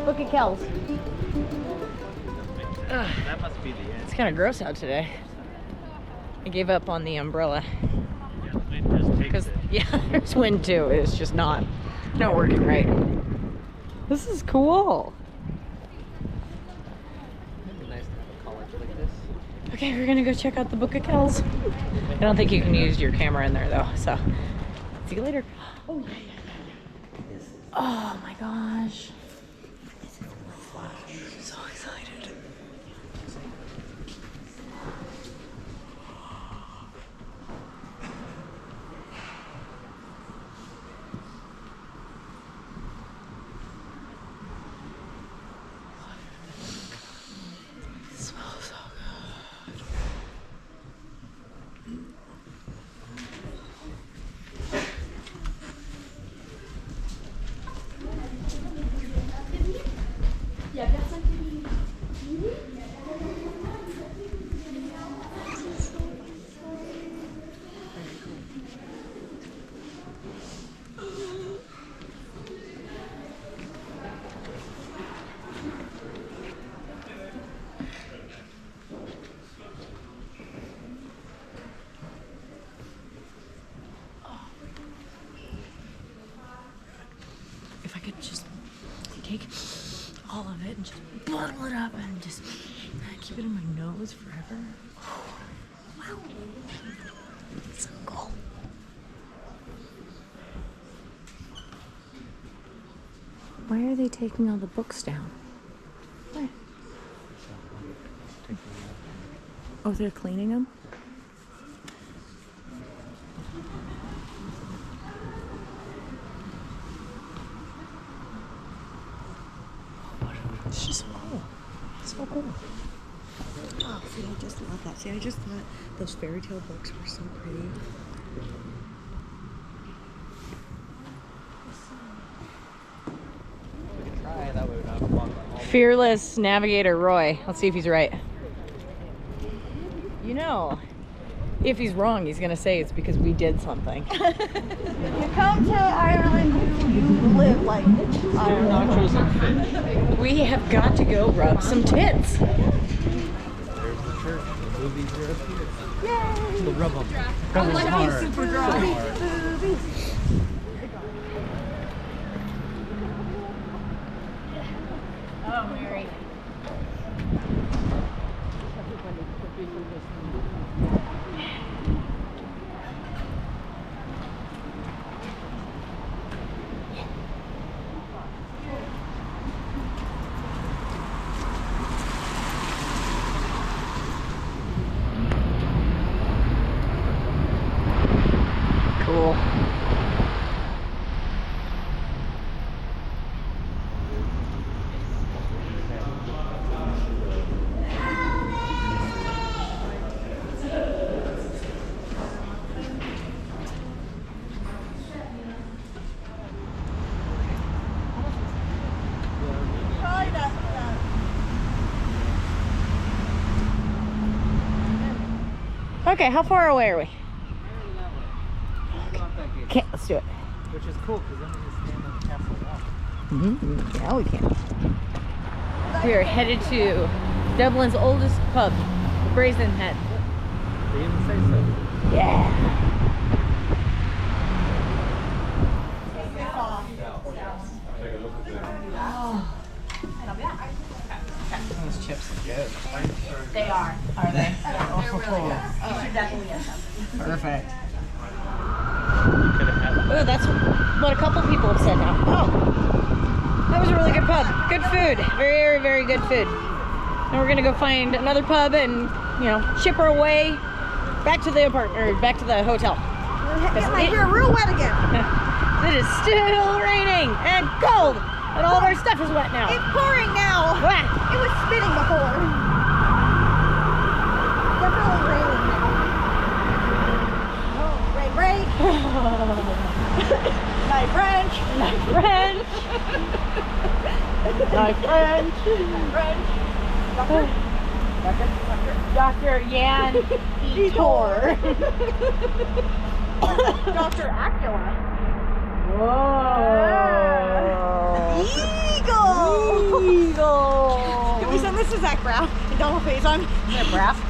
Book of Kells. That must be the end. It's kind of gross out today. I gave up on the umbrella. Yeah, the wind just takes Because, it. yeah, there's wind too. It's just not working right. This is cool. It'd be nice to have a college like this. Okay, we're gonna go check out the Book of Kells. I don't think you can use your camera in there though, so see you later. Oh, oh my gosh. I'm so excited. It smells so good. If I could just take all of it and just bottle it up and just keep it in my nose forever. Wow. So cool. Why are they taking all the books down? Why? Oh, they're cleaning them? It's just so cool. So cool. Oh, see, I just love that. See, I just thought those fairy tale books were so pretty. We could try, that would have fun. Fearless Navigator Roy. Let's see if he's right. You know, if he's wrong, he's gonna say it's because we did something. You come to Ireland, you live like Ireland. Nachos and fish. We have got to go rub some tits. There's the church. The movies are up here. Yay! We'll rub them. Rub them hard. Super dry. Oh, Mary. Cool. Okay, how far away are we? Okay, let's do it. Which is cool because then we can stand on the castle wall. Yeah, we can. We are headed to Dublin's oldest pub, the Brazen Head. They even say so. Yeah. Those chips are good. They are. Are they? They're really good. You should definitely get them. Perfect. You could have had Oh, that's what a couple people have said now. Oh, that was a really good pub. Good food. Very, very good food. And we're gonna go find another pub and, you know, ship her away back to the apartment or back to the hotel. Get my hair real wet again. It is still raining and cold, and all of our stuff is wet now. It's pouring now. Wah. It was spitting before. Definitely raining now. Oh, rain. Night French. Night French. Night French. French. Dr. Yan Detour. Dr. Acula. Whoa. Zach Brown and double face on. Is there a braff?